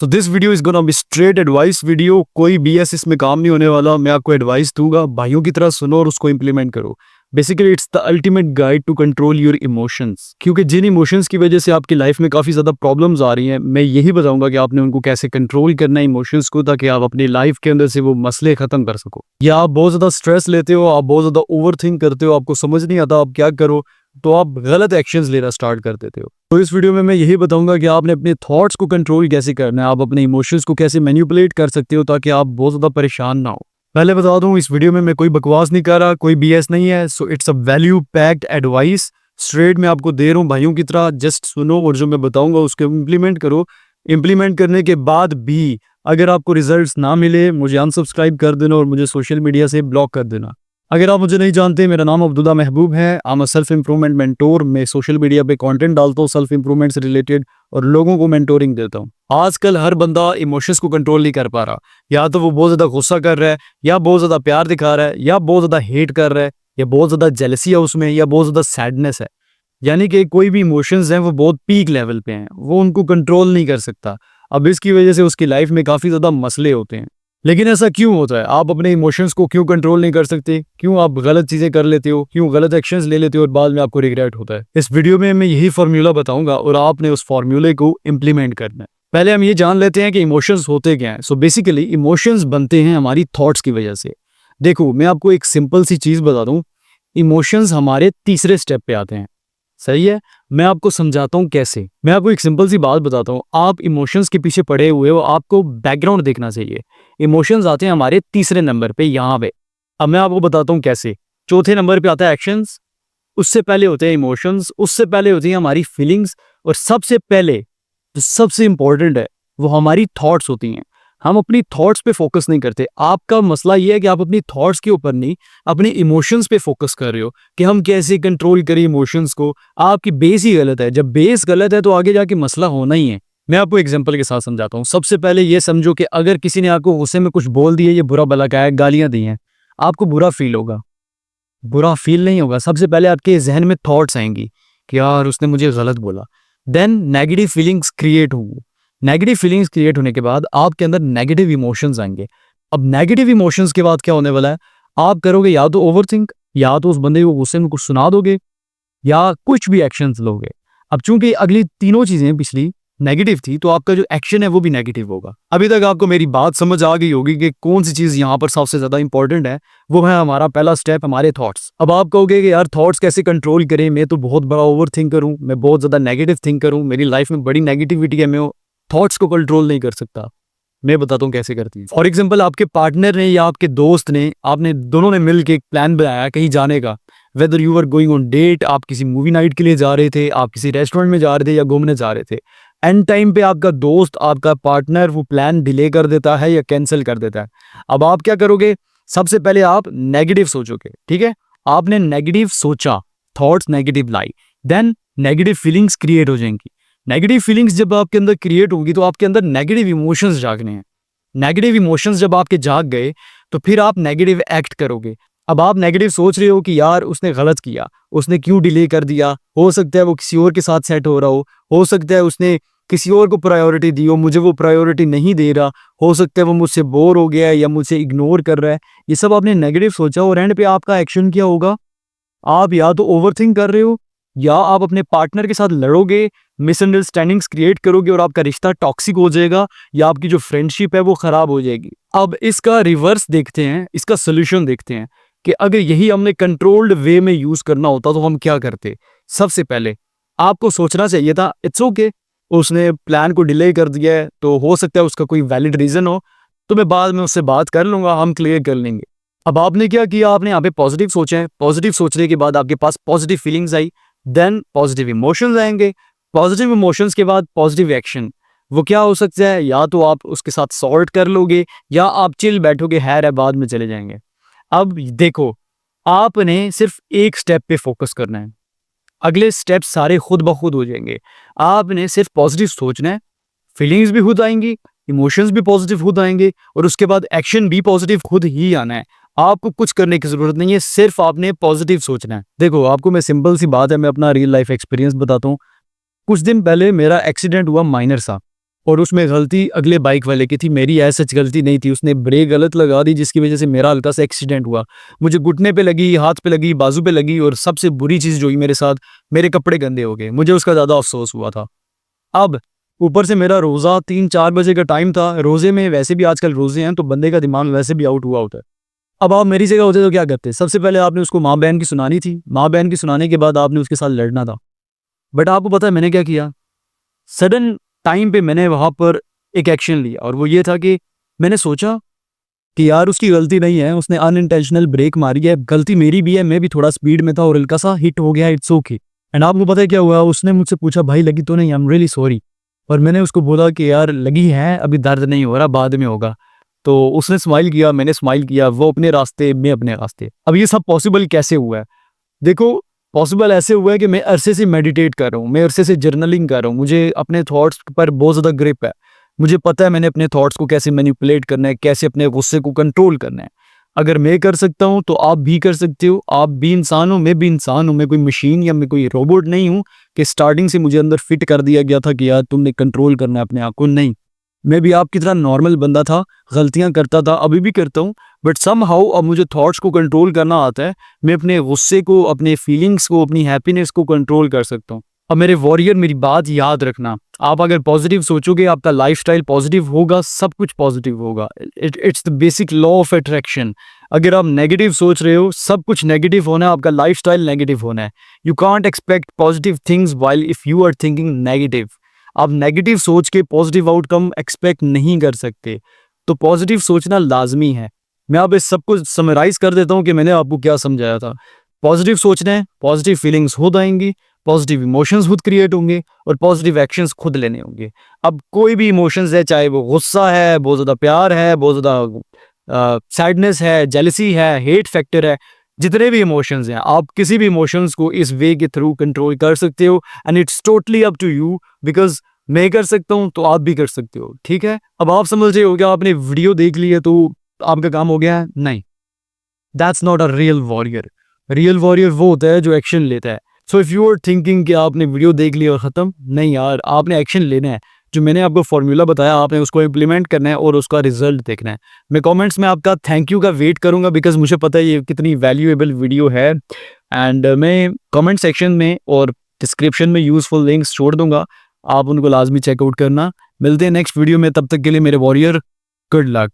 तो this video is gonna be straight advice video. कोई BS इसमें काम नहीं होने वाला। मैं आपको एडवाइस दूंगा, भाइयों की तरह सुनो और उसको इंप्लीमेंट करो। Basically it's the ultimate guide to control your emotions, क्योंकि जिन इमोशंस की वजह से आपकी लाइफ में काफी ज्यादा प्रॉब्लम्स आ रही हैं, मैं यही बताऊंगा कि आपने उनको कैसे कंट्रोल करना है इमोशंस को, ताकि आप अपनी लाइफ के अंदर से वो मसले खत्म कर सको। या आप बहुत ज्यादा स्ट्रेस लेते हो, आप बहुत ज्यादा ओवर थिंक करते हो, आपको समझ नहीं आता आप क्या करो, तो आप गलत एक्शंस लेना स्टार्ट कर देते हो। तो इस वीडियो में मैं यही बताऊंगा कि आपने अपने थॉट्स को कंट्रोल कैसे करना है, आप अपने इमोशंस को कैसे मैनिपुलेट कर सकते हो ताकि आप बहुत ज्यादा परेशान ना हो। पहले बता दूं, इस वीडियो में मैं कोई बकवास नहीं कर रहा, कोई बीएस नहीं है। So it's a value packed advice, straight मैं आपको दे रहा हूं भाइयों की तरह। जस्ट सुनो और जो मैं बताऊंगा उसको इम्प्लीमेंट करो। इम्प्लीमेंट करने के बाद भी अगर आपको रिजल्ट्स ना मिले, मुझे अनसब्सक्राइब कर देना और मुझे सोशल मीडिया से ब्लॉक कर देना। अगर आप मुझे नहीं जानते, मेरा नाम अब्दुल्ला महबूब है। I am a self improvement mentor. मैं सोशल मीडिया पे कंटेंट डालता हूँ सेल्फ इंप्रूवमेंट से रिलेटेड और लोगों को मेंटोरिंग देता हूँ। आजकल हर बंदा इमोशंस को कंट्रोल नहीं कर पा रहा। या तो वो बहुत ज्यादा गुस्सा कर रहा है, या बहुत ज्यादा प्यार दिखा रहा है, या बहुत ज्यादा हेट कर रहा है, या बहुत ज्यादा जेलसी है उसमें, या बहुत ज्यादा सैडनेस है। यानी कि कोई भी इमोशंस हैं वो बहुत पीक लेवल पे हैं, वो उनको कंट्रोल नहीं कर सकता। अब इसकी वजह से उसकी लाइफ में काफी ज्यादा मसले होते हैं। लेकिन ऐसा क्यों होता है? आप अपने इमोशंस को क्यों कंट्रोल नहीं कर सकते? क्यों आप गलत चीजें कर लेते हो? क्यों गलत एक्शंस ले लेते हो और बाद में आपको रिग्रेट होता है? इस वीडियो में मैं यही फार्मूला बताऊंगा और आपने उस फार्मूले को इम्प्लीमेंट करना है। पहले हम ये जान लेते हैं कि इमोशंस होते क्या हैं। सो बेसिकली इमोशंस बनते हैं हमारी थॉट्स की वजह से। देखो, मैं आपको एक सिंपल सी चीज बता दूं, इमोशंस हमारे तीसरे स्टेप पे आते हैं। सही है, मैं आपको समझाता हूँ कैसे। मैं आपको एक सिंपल सी बात बताता हूँ, आप इमोशंस के पीछे पड़े हुए हो, आपको बैकग्राउंड देखना चाहिए। इमोशंस आते हैं हमारे तीसरे नंबर पे, यहाँ पे। अब मैं आपको बताता हूँ कैसे। चौथे नंबर पे आता है एक्शंस, उससे पहले होते हैं इमोशंस, उससे पहले होती है हमारी फीलिंग्स, और सबसे पहले जो सबसे इंपॉर्टेंट है वो हमारी थॉट्स होती हैं। हम अपनी थॉट्स पे फोकस नहीं करते। आपका मसला ये है कि आप अपनी थॉट्स के ऊपर नहीं, अपने इमोशंस पे फोकस कर रहे हो कि हम कैसे कंट्रोल करें इमोशंस को। आपकी बेस ही गलत है। जब बेस गलत है तो आगे जाके मसला होना ही है। मैं आपको एग्जांपल के साथ समझाता हूँ। सबसे पहले ये समझो कि अगर किसी ने आपको गुस्से में कुछ बोल दिया, ये बुरा भला कहा है, गालियां दी हैं, आपको बुरा फील होगा? बुरा फील नहीं होगा। सबसे पहले आपके जहन में थॉट्स आएंगी कि यार उसने मुझे गलत बोला। देन नेगेटिव फीलिंग्स क्रिएट होंगी। नेगेटिव फीलिंग्स क्रिएट होने के बाद आपके अंदर नेगेटिव इमोशंस आएंगे। अब नेगेटिव इमोशंस के बाद क्या होने वाला है? आप करोगे या तो ओवरथिंक, या तो उस बंदे को गुस्से में कुछ सुना दोगे, या कुछ भी एक्शंस लोगे। अब चूंकि अगली तीनों चीजें पिछली नेगेटिव थी, तो आपका जो एक्शन है वो भी नेगेटिव होगा। अभी तक आपको मेरी बात समझ आ गई होगी कि कौन सी चीज यहाँ पर सबसे ज्यादा इंपॉर्टेंट है। वो है हमारा पहला स्टेप, हमारे थॉट्स। अब आप कहोगे कि यार थॉट्स कैसे कंट्रोल करें, मैं तो बहुत बड़ा ओवर थिंकर हूँ, मैं बहुत ज्यादा नेगेटिव थिंकर हूँ, मेरी लाइफ में बड़ी नेगेटिविटी है, मैं थॉट्स को कंट्रोल नहीं कर सकता। मैं बताता हूँ कैसे करती है। फॉर एग्जाम्पल, आपके पार्टनर ने या आपके दोस्त ने, आपने दोनों ने मिल के एक प्लान बनाया कहीं जाने का। Whether you are going on date, आप किसी मूवी नाइट के लिए जा रहे थे, आप किसी रेस्टोरेंट में जा रहे थे, या घूमने जा रहे थे। एंड टाइम पे आपका दोस्त, आपका पार्टनर वो प्लान डिले कर देता है या कैंसिल कर देता है। अब आप क्या करोगे? सबसे पहले आप नेगेटिव सोचोगे। ठीक है, आपने नेगेटिव सोचा, थॉट्स नेगेटिव लाई, देन नेगेटिव फीलिंग्स क्रिएट हो जाएंगी। नेगेटिव फीलिंग्स जब आपके अंदर क्रिएट होगी तो आपके अंदर नेगेटिव इमोशंस जागने हैं। नेगेटिव इमोशंस जब आपके जाग गए तो फिर आप नेगेटिव एक्ट करोगे। अब आप नेगेटिव सोच रहे हो कि यार उसने गलत किया, उसने क्यों डिले कर दिया, हो सकता है वो किसी और के साथ सेट हो रहा हो सकता है उसने किसी और को प्रायोरिटी दी हो, मुझे वो प्रायोरिटी नहीं दे रहा, हो सकता है वो मुझसे बोर हो गया है या मुझसे इग्नोर कर रहा है। ये सब आपने नेगेटिव सोचा और एंड पे आपका एक्शन क्या होगा? आप या तो ओवरथिंक कर रहे हो, या आप अपने पार्टनर के साथ लड़ोगे, मिसअंडरस्टैंडिंग्स क्रिएट करोगे और आपका रिश्ता टॉक्सिक हो जाएगा, या आपकी जो फ्रेंडशिप है वो खराब हो जाएगी। अब इसका रिवर्स देखते हैं, इसका सोल्यूशन देखते हैं कि अगर यही हमने कंट्रोल्ड वे में यूज करना होता तो हम क्या करते। सबसे पहले आपको सोचना चाहिए था इट्स ओके, उसने प्लान को डिले कर दिया है तो हो सकता है उसका कोई वैलिड रीजन हो, तो मैं बाद में उससे बात कर लूंगा, हम क्लियर कर लेंगे। अब आपने क्या किया? आपने यहाँ पे पॉजिटिव सोचा है। पॉजिटिव सोचने के बाद आपके पास पॉजिटिव फीलिंग्स आई, देन पॉजिटिव इमोशंस आएंगे। पॉजिटिव इमोशंस के बाद पॉजिटिव एक्शन। वो क्या हो सकता है? या तो आप उसके साथ सॉर्ट कर लोगे, या आप चिल बैठोगे, है बाद में चले जाएंगे। अब देखो, आपने सिर्फ एक स्टेप पे फोकस करना है, अगले स्टेप सारे खुद ब खुद हो जाएंगे। आपने सिर्फ पॉजिटिव सोचना है, फीलिंग्स भी खुद आएंगी, इमोशंस भी पॉजिटिव खुद आएंगे, और उसके बाद एक्शन भी पॉजिटिव खुद ही आना है। आपको कुछ करने की जरूरत नहीं है, सिर्फ आपने पॉजिटिव सोचना है। देखो, आपको मैं सिंपल सी बात है, मैं अपना रियल लाइफ एक्सपीरियंस बताता हूँ। कुछ दिन पहले मेरा एक्सीडेंट हुआ, माइनर सा, और उसमें गलती अगले बाइक वाले की थी, मेरी ऐसा गलती नहीं थी। उसने ब्रेक गलत लगा दी जिसकी वजह से मेरा हल्का सा एक्सीडेंट हुआ। मुझे घुटने पे लगी, हाथ पे लगी, बाजू पे लगी और सबसे बुरी चीज़ जो हुई मेरे साथ, मेरे कपड़े गंदे हो गए। मुझे उसका ज़्यादा अफ़सोस हुआ था। अब ऊपर से मेरा रोज़ा 3-4 बजे का टाइम था। रोज़े में वैसे भी आजकल रोज़े हैं तो बंदे का दिमाग वैसे भी आउट हुआ होता है। अब आप मेरी जगह होते तो क्या करते? सबसे पहले आपने उसको माँ-बहन की सुनानी थी। माँ-बहन की सुनाने के बाद आपने उसके साथ लड़ना था। बट आपको पता है मैंने क्या किया? सडन टाइम पे मैंने वहाँ पर एक एक्शन लिया और वो ये था कि मैंने सोचा कि यार उसकी गलती नहीं है, उसने अनइंटेंशनल ब्रेक मारी है, गलती मेरी भी है, मैं भी थोड़ा स्पीड में था और हल्का सा हिट हो गया, इट्स ओके। एंड आपको पता है क्या हुआ? उसने मुझसे पूछा भाई लगी तो नहीं? I am really sorry. और मैंने उसको बोला कि यार लगी है, अभी दर्द नहीं हो रहा, बाद में होगा। तो उसने स्माइल किया, मैंने स्माइल किया, वो अपने रास्ते, मैं अपने रास्ते। अब ये सब पॉसिबल कैसे हुआ है? देखो, पॉसिबल ऐसे हुआ है कि मैं अरसे से मेडिटेट कर रहा हूँ, मैं अरसे से जर्नलिंग कर रहा हूँ, मुझे अपने थॉट्स पर बहुत ज़्यादा ग्रिप है। मुझे पता है मैंने अपने थॉट्स को कैसे मैनिपुलेट करना है, कैसे अपने गुस्से को कंट्रोल करना है। अगर मैं कर सकता हूँ तो आप भी कर सकते हो। आप भी इंसान हो, मैं भी इंसान हूँ, मैं कोई मशीन या मैं कोई रोबोट नहीं हूँ कि स्टार्टिंग से मुझे अंदर फिट कर दिया गया था कि यार तुमने कंट्रोल करना है अपने आप को। नहीं, मैं भी आपकी तरह नॉर्मल बंदा था, गलतियाँ करता था, अभी भी करता हूँ। बट समहाउ अब मुझे थॉट्स को कंट्रोल करना आता है। मैं अपने गुस्से को, अपने फीलिंग्स को, अपनी हैप्पीनेस को कंट्रोल कर सकता हूँ। अब मेरे वॉरियर मेरी बात याद रखना, आप अगर पॉजिटिव सोचोगे आपका लाइफस्टाइल पॉजिटिव होगा, सब कुछ पॉजिटिव होगा। It's the basic law of attraction. अगर आप नेगेटिव सोच रहे हो, सब कुछ नेगेटिव होना है, आपका लाइफस्टाइल नेगेटिव होना है। You can't expect positive things while if you are thinking negative. आप नेगेटिव सोच के पॉजिटिव आउटकम एक्सपेक्ट नहीं कर सकते। तो पॉजिटिव सोचना लाजमी है। मैं अब इस सबको समराइज कर देता हूँ कि मैंने आपको क्या समझाया था। पॉजिटिव सोचना है, पॉजिटिव फीलिंग्स खुद आएंगी, पॉजिटिव इमोशंस खुद क्रिएट होंगे और पॉजिटिव एक्शंस खुद लेने होंगे। अब कोई भी इमोशंस है, चाहे वो गुस्सा है, बहुत ज़्यादा प्यार है, बहुत ज़्यादा सैडनेस है, जेलसी है, हेट फैक्टर है, जितने भी इमोशंस हैं, आप किसी भी इमोशंस को इस वे के थ्रू कंट्रोल कर सकते हो। And it's totally up to you, because मैं कर सकता हूँ तो आप भी कर सकते हो। ठीक है, अब आप समझ रहे हो क्या? आपने वीडियो देख ली है तो आपका काम हो गया है? नहीं, that's not a real warrior. Real warrior वो होता है जो एक्शन लेता है। So if you are thinking कि आपने वीडियो देख ली और ख़त्म, नहीं यार, आपने एक्शन लेना है। जो मैंने आपको फॉर्मूला बताया, आपने उसको इम्प्लीमेंट करना है और उसका रिजल्ट देखना है। मैं कमेंट्स में आपका थैंक यू का वेट करूंगा, बिकॉज मुझे पता है ये कितनी वैल्यूएबल वीडियो है। एंड मैं कमेंट सेक्शन में और डिस्क्रिप्शन में यूजफुल लिंक्स छोड़ दूंगा, आप उनको लाजमी चेकआउट करना। मिलते हैं नेक्स्ट वीडियो में, तब तक के लिए मेरे वॉरियर, गुड लक।